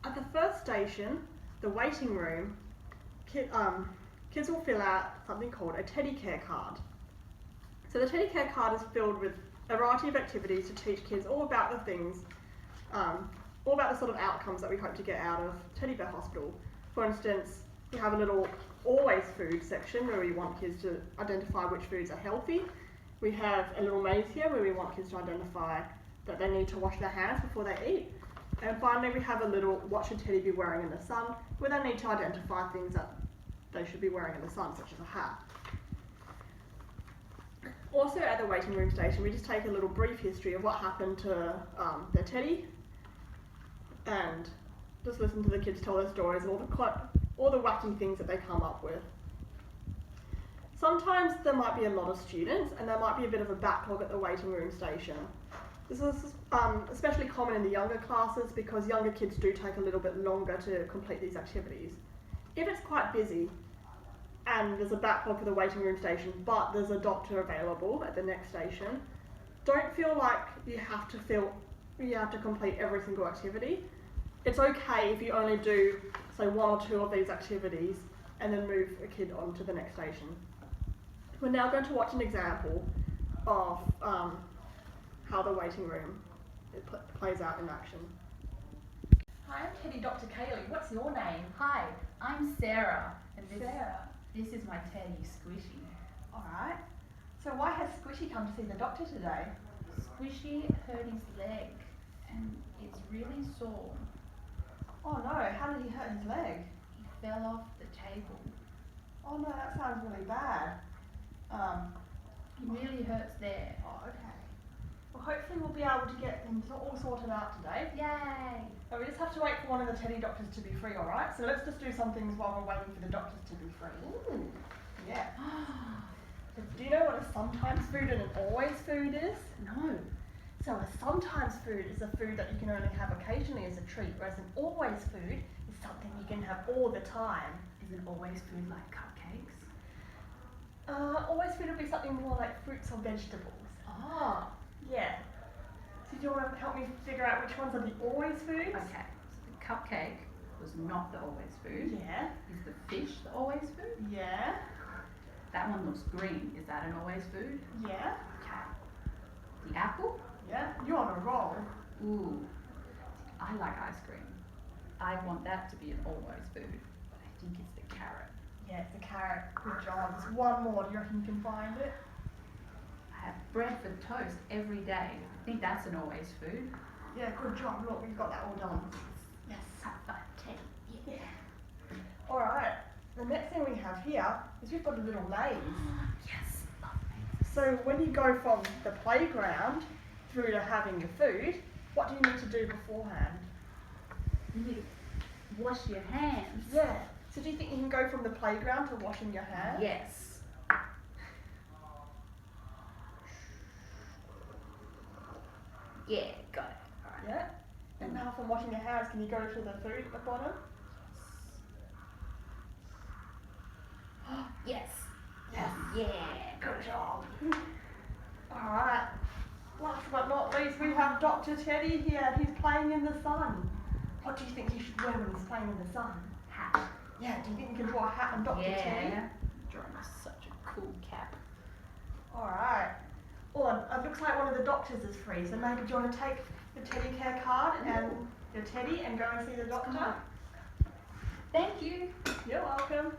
At the first station, the waiting room, kids will fill out something called a teddy care card. So the teddy care card is filled with a variety of activities to teach kids all about the things, all about the sort of outcomes that we hope to get out of Teddy Bear Hospital. For instance, we have a little always food section where we want kids to identify which foods are healthy. We have a little maze here where we want kids to identify that they need to wash their hands before they eat. And finally, we have a little what should Teddy be wearing in the sun, where they need to identify things that they should be wearing in the sun, such as a hat. Also at the waiting room station, we just take a little brief history of what happened to their Teddy, and just listen to the kids tell their stories and all the wacky things that they come up with. Sometimes there might be a lot of students and there might be a bit of a backlog at the waiting room station. This is especially common in the younger classes because younger kids do take a little bit longer to complete these activities. If it's quite busy and there's a backlog for the waiting room station but there's a doctor available at the next station, don't feel like you have to complete every single activity. It's okay if you only do, say, 1 or 2 of these activities and then move a kid on to the next station. We're now going to watch an example of how the waiting room plays out in action. Hi, I'm Teddy Dr. Kaylee. What's your name? Hi, I'm Sarah, and Sarah. this is my Teddy Squishy. Alright. So why has Squishy come to see the doctor today? Squishy hurt his leg and it's really sore. Oh no, how did he hurt his leg? He fell off the table. Oh no, that sounds really bad. It really hurts there. Oh, okay. Well, hopefully we'll be able to get him all sorted out today. Yay! But we just have to wait for one of the Teddy doctors to be free, alright? So let's just do some things while we're waiting for the doctors to be free. Ooh. Yeah. Do you know what a sometimes food and an always food is? No. So a sometimes food is a food that you can only have occasionally as a treat, whereas an always food is something you can have all the time. Is it always food like cupcakes? Always food would be something more like fruits or vegetables. Oh. Yeah. So do you want to help me figure out which ones are the always foods? Okay, so the cupcake was not the always food. Yeah. Is the fish the always food? Yeah. That one looks green. Is that an always food? Yeah. Okay. The apple? Yeah. You're on a roll. Ooh. I like ice cream. I want that to be an always food. But I think it's the carrot. Yeah, it's the carrot. Good job. There's one more. Do you reckon you can find it? I have bread for toast every day. I think that's an always food. Yeah, good job. Look, we've got that all done. Yes. Have fun, Teddy. Yeah. Alright. The next thing we have here is we've got a little maze. Yes, love me. So when you go from the playground through to having your food, what do you need to do beforehand? You need to wash your hands. Yeah. So do you think you can go from the playground to washing your hands? Yes. Yeah, got it. Alright. Yeah. And now from washing your hands, can you go to the food at the bottom? Yes. Yes. Yeah. Good job. Alright. Last but not least, we have Dr. Teddy here. He's playing in the sun. What do you think he should wear when he's playing in the sun? Hat. Yeah, do you think you can draw a hat on Dr. Teddy? Yeah. Drawing such a cool cap. Alright. Well, it looks like one of the doctors is free, so maybe do you want to take the Teddy care card and your Teddy and go and see the doctor? Thank you. You're welcome.